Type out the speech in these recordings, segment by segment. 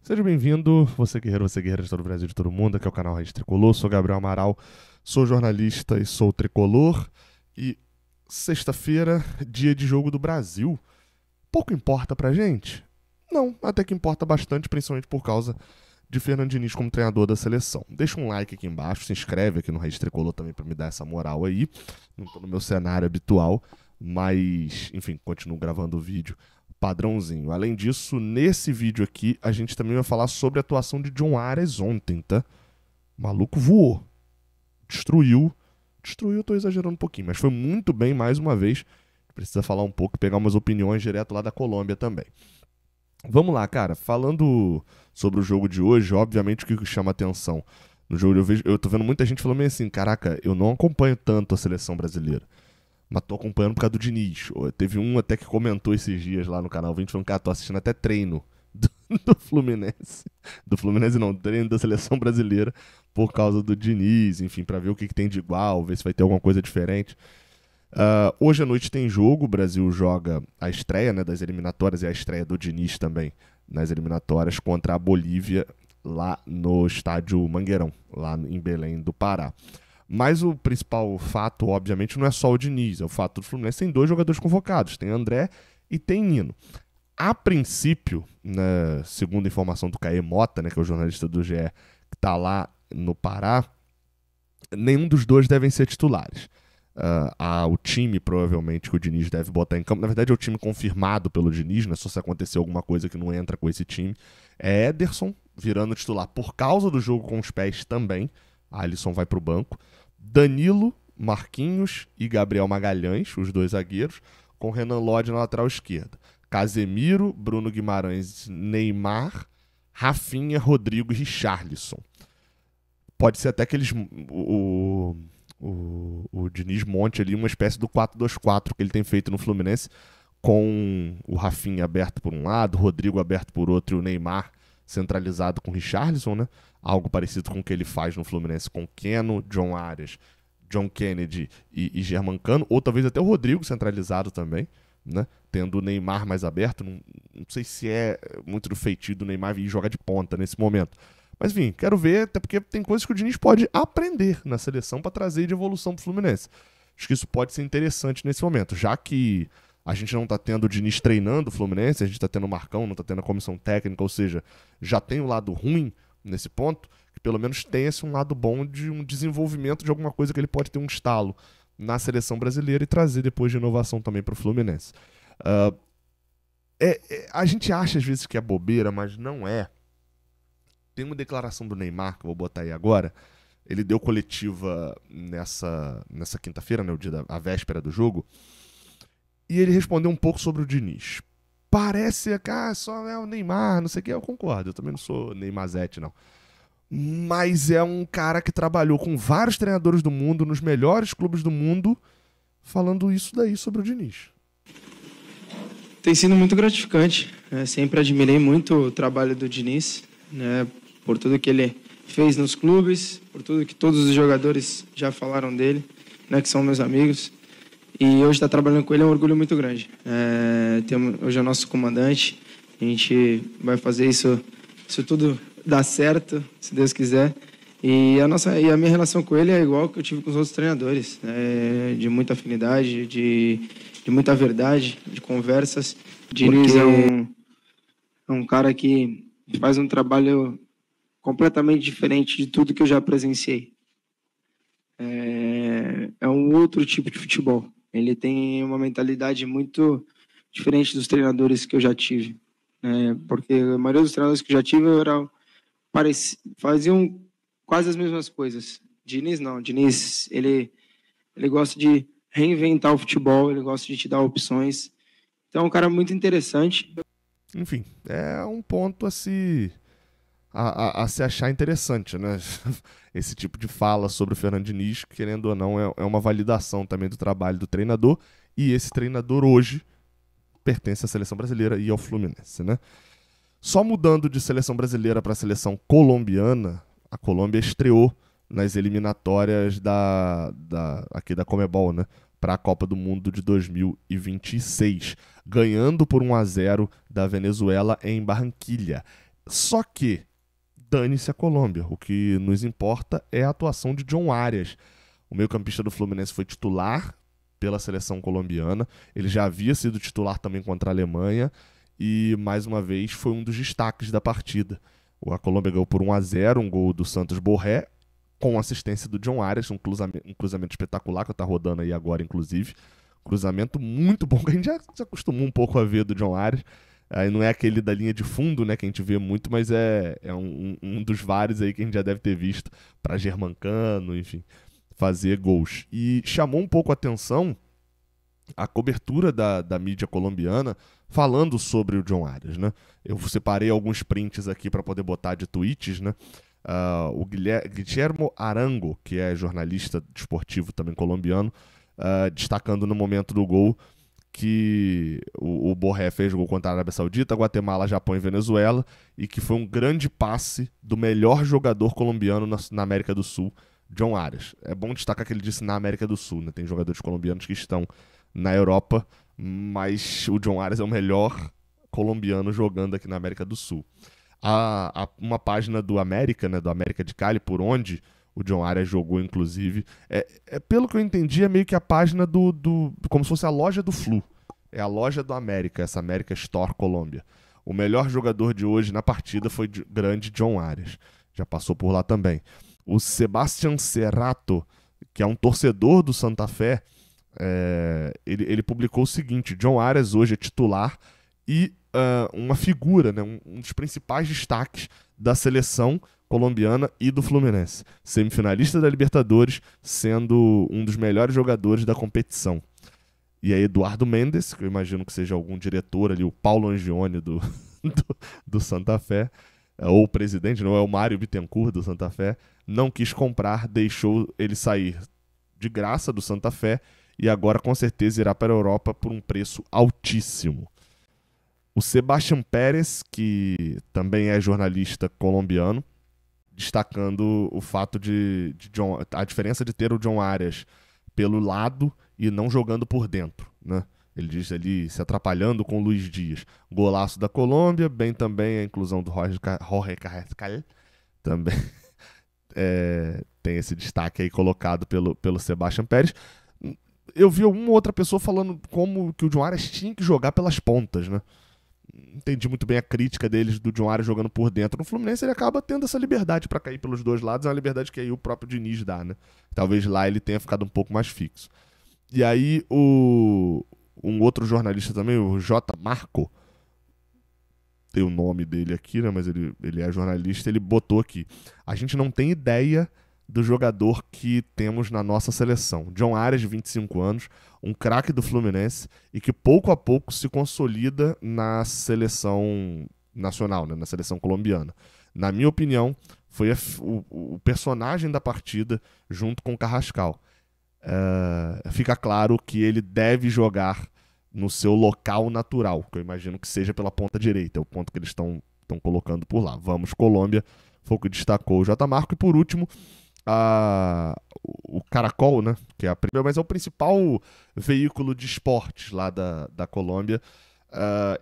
Seja bem-vindo, você guerreira de todo o Brasil, de todo mundo, aqui é o canal Raiz Tricolor, sou Gabriel Amaral, sou jornalista e sou tricolor, e sexta-feira, dia de jogo do Brasil, pouco importa pra gente? Não, até que importa bastante, principalmente por causa de Fernando Diniz como treinador da seleção. Deixa um like aqui embaixo, se inscreve aqui no Raiz Tricolor também pra me dar essa moral aí, não tô no meu cenário habitual, mas, enfim, continuo gravando o vídeo padrãozinho. Além disso, nesse vídeo aqui, a gente também vai falar sobre a atuação de John Arias ontem, tá? O maluco voou. Destruiu. Destruiu, eu tô exagerando um pouquinho, mas foi muito bem mais uma vez. Precisa falar um pouco, pegar umas opiniões direto lá da Colômbia também. Vamos lá, cara. Falando sobre o jogo de hoje, obviamente o que chama atenção no jogo, eu tô vendo muita gente falando meio assim, caraca, eu não acompanho tanto a seleção brasileira. Mas tô acompanhando por causa do Diniz. Teve um até que comentou esses dias lá no canal 20, falando que tô assistindo até treino do Fluminense. Do Fluminense não, treino da seleção brasileira por causa do Diniz, enfim, pra ver o que tem de igual, ver se vai ter alguma coisa diferente. Hoje à noite tem jogo, o Brasil joga a estreia, né, das eliminatórias e a estreia do Diniz também nas eliminatórias contra a Bolívia lá no estádio Mangueirão, lá em Belém do Pará. Mas o principal fato, obviamente, não é só o Diniz, é o fato do Fluminense tem dois jogadores convocados, tem André e tem Nino. A princípio, né, segundo a informação do Caê Mota, né, que é o jornalista do GE, que está lá no Pará, nenhum dos dois devem ser titulares. O time, provavelmente, que o Diniz deve botar em campo, na verdade é o time confirmado pelo Diniz, né, só se acontecer alguma coisa que não entra com esse time, é Ederson virando titular por causa do jogo com os pés também. Alisson vai para o banco. Danilo, Marquinhos e Gabriel Magalhães, os dois zagueiros, com Renan Lodge na lateral esquerda. Casemiro, Bruno Guimarães, Neymar, Rafinha, Rodrigo e Richarlison. Pode ser até que eles... O Diniz monte ali uma espécie do 4-2-4 que ele tem feito no Fluminense, com o Rafinha aberto por um lado, o Rodrigo aberto por outro e o Neymar centralizado com o Richarlison, né? Algo parecido com o que ele faz no Fluminense com Keno, John Arias, John Kennedy e Germancano, ou talvez até o Rodrigo centralizado também, né? Tendo o Neymar mais aberto. Não sei se é muito do feitio do Neymar vir jogar de ponta nesse momento. Mas enfim, quero ver, até porque tem coisas que o Diniz pode aprender na seleção para trazer de evolução para o Fluminense. Acho que isso pode ser interessante nesse momento, já que a gente não está tendo o Diniz treinando o Fluminense, a gente está tendo o Marcão, não está tendo a comissão técnica, ou seja, já tem o lado ruim nesse ponto, que pelo menos tenha um lado bom de um desenvolvimento de alguma coisa que ele pode ter um estalo na seleção brasileira e trazer depois de inovação também para o Fluminense. A gente acha às vezes que é bobeira, mas não é. Tem uma declaração do Neymar, que eu vou botar aí agora. Ele deu coletiva nessa quinta-feira, né, a véspera do jogo, e ele respondeu um pouco sobre o Diniz. Parece que só é o Neymar, não sei o que, eu concordo, eu também não sou Neymarzete, não. Mas é um cara que trabalhou com vários treinadores do mundo, nos melhores clubes do mundo, falando isso daí sobre o Diniz. Tem sido muito gratificante, né? Sempre admirei muito o trabalho do Diniz, né? Por tudo que ele fez nos clubes, por tudo que todos os jogadores já falaram dele, né? Que são meus amigos. E hoje estar trabalhando com ele é um orgulho muito grande. Hoje é o nosso comandante, a gente vai fazer isso tudo dar certo, se Deus quiser. E a minha relação com ele é igual que eu tive com os outros treinadores, de muita afinidade, de muita verdade, de conversas. Diniz é um cara que faz um trabalho completamente diferente de tudo que eu já presenciei. É um outro tipo de futebol. Ele tem uma mentalidade muito diferente dos treinadores que eu já tive. Porque a maioria dos treinadores que eu já tive faziam quase as mesmas coisas. Diniz não. Diniz, ele gosta de reinventar o futebol, ele gosta de te dar opções. Então é um cara muito interessante. Enfim, é um ponto a se achar interessante, né? Esse tipo de fala sobre o Fernando Diniz, querendo ou não, é uma validação também do trabalho do treinador, e esse treinador hoje pertence à seleção brasileira e ao Fluminense, né? Só mudando de seleção brasileira para a seleção colombiana, a Colômbia estreou nas eliminatórias aqui da Conmebol, né? Para a Copa do Mundo de 2026, ganhando por 1-0 da Venezuela em Barranquilha. Só que, dane-se a Colômbia. O que nos importa é a atuação de John Arias. O meio-campista do Fluminense foi titular pela seleção colombiana. Ele já havia sido titular também contra a Alemanha e, mais uma vez, foi um dos destaques da partida. A Colômbia ganhou por 1-0, um gol do Santos Borré, com assistência do John Arias, um cruzamento espetacular, que tá rodando aí agora, inclusive. Cruzamento muito bom, que a gente já se acostumou um pouco a ver do John Arias. Aí não é aquele da linha de fundo, né, que a gente vê muito, mas é um dos vários aí que a gente já deve ter visto para Germancano, enfim, fazer gols. E chamou um pouco a atenção a cobertura da mídia colombiana falando sobre o John Arias, né? Eu separei alguns prints aqui para poder botar de tweets, né? O Guillermo Arango, que é jornalista desportivo também colombiano, destacando no momento do gol que o Borré fez gol contra a Arábia Saudita, Guatemala, Japão e Venezuela, e que foi um grande passe do melhor jogador colombiano na América do Sul, John Arias. É bom destacar que ele disse na América do Sul, né? Tem jogadores colombianos que estão na Europa, mas o John Arias é o melhor colombiano jogando aqui na América do Sul. Uma página do América, né, do América de Cali, por onde o John Arias jogou, inclusive, pelo que eu entendi, é meio que a página como se fosse a loja do Flu. É a loja do América, essa América Store Colômbia. O melhor jogador de hoje na partida foi grande John Arias. Já passou por lá também. O Sebastián Serrato, que é um torcedor do Santa Fé, ele publicou o seguinte: John Arias hoje é titular e uma figura, né, um dos principais destaques da seleção colombiana e do Fluminense. Semifinalista da Libertadores, sendo um dos melhores jogadores da competição. E aí Eduardo Mendes, que eu imagino que seja algum diretor ali, o Paulo Angione do Santa Fé, ou o presidente, não é o Mário Bittencourt do Santa Fé, não quis comprar, deixou ele sair de graça do Santa Fé e agora com certeza irá para a Europa por um preço altíssimo. O Sebastián Pérez, que também é jornalista colombiano, destacando o fato a diferença de ter o John Arias pelo lado e não jogando por dentro, né? Ele diz ali, se atrapalhando com o Luiz Dias. Golaço da Colômbia, bem também a inclusão do Jorge Carrascal, também tem esse destaque aí colocado pelo Sebastián Pérez. Eu vi uma outra pessoa falando como que o John Arias tinha que jogar pelas pontas, né? Entendi muito bem a crítica deles do John Arias jogando por dentro. No Fluminense ele acaba tendo essa liberdade para cair pelos dois lados, é uma liberdade que aí o próprio Diniz dá, né? Talvez lá ele tenha ficado um pouco mais fixo. E aí um outro jornalista também, o J. Marco, tem o nome dele aqui, né? Mas ele é jornalista, ele botou aqui: a gente não tem ideia do jogador que temos na nossa seleção. John Arias, de 25 anos, um craque do Fluminense e que pouco a pouco se consolida na seleção nacional, né, na seleção colombiana. Na minha opinião, foi o personagem da partida junto com o Carrascal. Fica claro que ele deve jogar no seu local natural, que eu imagino que seja pela ponta direita, é o ponto que eles estão colocando por lá. Vamos, Colômbia, foi o que destacou o J. Marco. E por último, o Caracol, né, que é a primeira, mas é o principal veículo de esportes lá da Colômbia.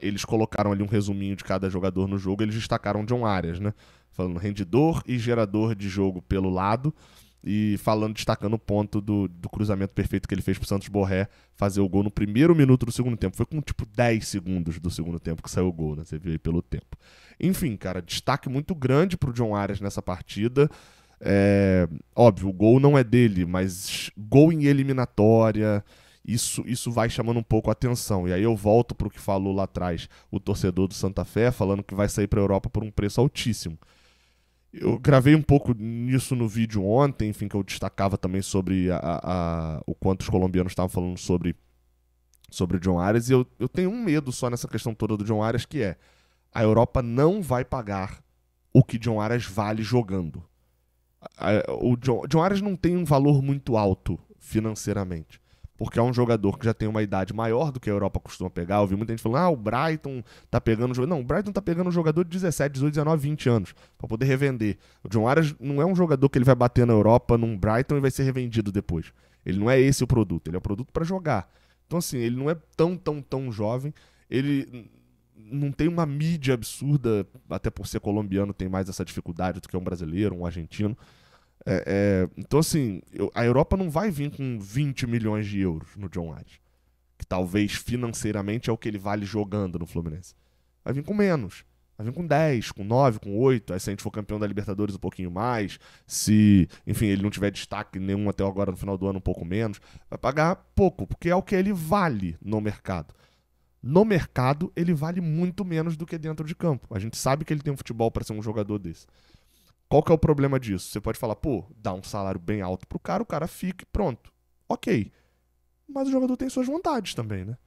Eles colocaram ali um resuminho de cada jogador no jogo. Eles destacaram John Arias, né, falando rendidor e gerador de jogo pelo lado, e destacando o ponto do cruzamento perfeito que ele fez pro Santos Borré fazer o gol no primeiro minuto do segundo tempo. Foi com tipo 10 segundos do segundo tempo que saiu o gol, né? Você viu aí pelo tempo. Enfim, cara, destaque muito grande pro John Arias nessa partida. Óbvio, o gol não é dele, mas gol em eliminatória, isso vai chamando um pouco a atenção. E aí eu volto pro que falou lá atrás o torcedor do Santa Fé, falando que vai sair pra Europa por um preço altíssimo. Eu gravei um pouco nisso no vídeo ontem, enfim, que eu destacava também sobre o quanto os colombianos estavam falando sobre o John Arias, e eu tenho um medo só nessa questão toda do John Arias, que é: a Europa não vai pagar o que John Arias vale jogando. O John Arias não tem um valor muito alto financeiramente, porque é um jogador que já tem uma idade maior do que a Europa costuma pegar. Eu vi muita gente falando: o Brighton tá pegando jogador. Não, o Brighton tá pegando um jogador de 17, 18, 19, 20 anos pra poder revender. O John Arias não é um jogador que ele vai bater na Europa num Brighton e vai ser revendido depois. Ele não é esse o produto, ele é o produto pra jogar. Então assim, ele não é tão jovem. Ele não tem uma mídia absurda, até por ser colombiano tem mais essa dificuldade do que um brasileiro, um argentino. Então, assim, a Europa não vai vir com 20 milhões de euros no John Arias, que talvez financeiramente é o que ele vale jogando no Fluminense. Vai vir com menos. Vai vir com 10, com 9, com 8. Aí se a gente for campeão da Libertadores um pouquinho mais, se, enfim, ele não tiver destaque nenhum até agora no final do ano, um pouco menos, vai pagar pouco, porque é o que ele vale no mercado. No mercado, ele vale muito menos do que dentro de campo. A gente sabe que ele tem um futebol para ser um jogador desse. Qual que é o problema disso? Você pode falar, pô, dá um salário bem alto pro cara, o cara fica e pronto. Ok. Mas o jogador tem suas vontades também, né?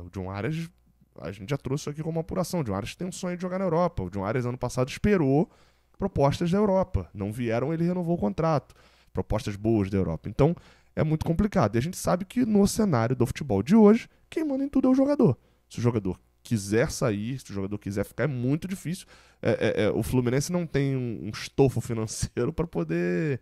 O John Arias, a gente já trouxe isso aqui como uma apuração. O John Arias tem um sonho de jogar na Europa. O John Arias, ano passado, esperou propostas da Europa. Não vieram, ele renovou o contrato. Propostas boas da Europa. Então, é muito complicado. E a gente sabe que no cenário do futebol de hoje, quem manda em tudo é o jogador. Se o jogador quiser sair, se o jogador quiser ficar, é muito difícil. O Fluminense não tem um estofo financeiro para poder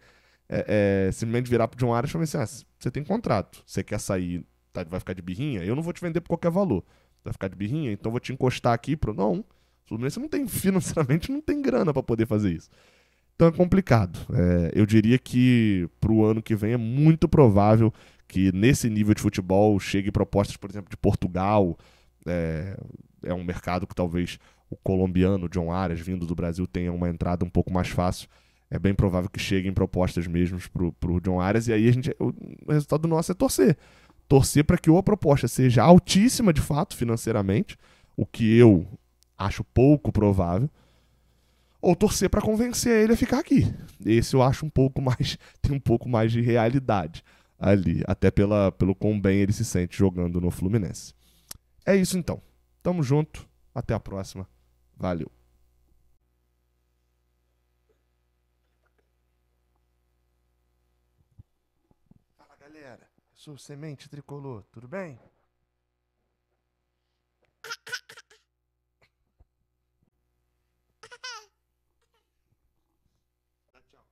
simplesmente virar pro John Arias e falar assim, você tem contrato, você quer sair, vai ficar de birrinha? Eu não vou te vender por qualquer valor. Vai ficar de birrinha? Então vou te encostar aqui pro... Não, o Fluminense não tem, financeiramente, não tem grana para poder fazer isso. Então é complicado. Eu diria que pro ano que vem é muito provável que nesse nível de futebol chegue propostas, por exemplo, de Portugal. É um mercado que talvez o colombiano, John Arias, vindo do Brasil, tenha uma entrada um pouco mais fácil. É bem provável que cheguem propostas mesmo pro John Arias, e aí o resultado nosso é torcer. Torcer para que ou a proposta seja altíssima de fato, financeiramente, o que eu acho pouco provável, ou torcer para convencer ele a ficar aqui. Esse eu acho um pouco mais, tem um pouco mais de realidade ali, até pelo quão bem ele se sente jogando no Fluminense. É isso então. Tamo junto. Até a próxima. Valeu. Fala, galera. Eu sou o Semente Tricolor. Tudo bem? Tchau.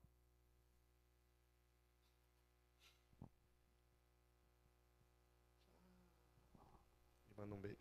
E manda um beijo.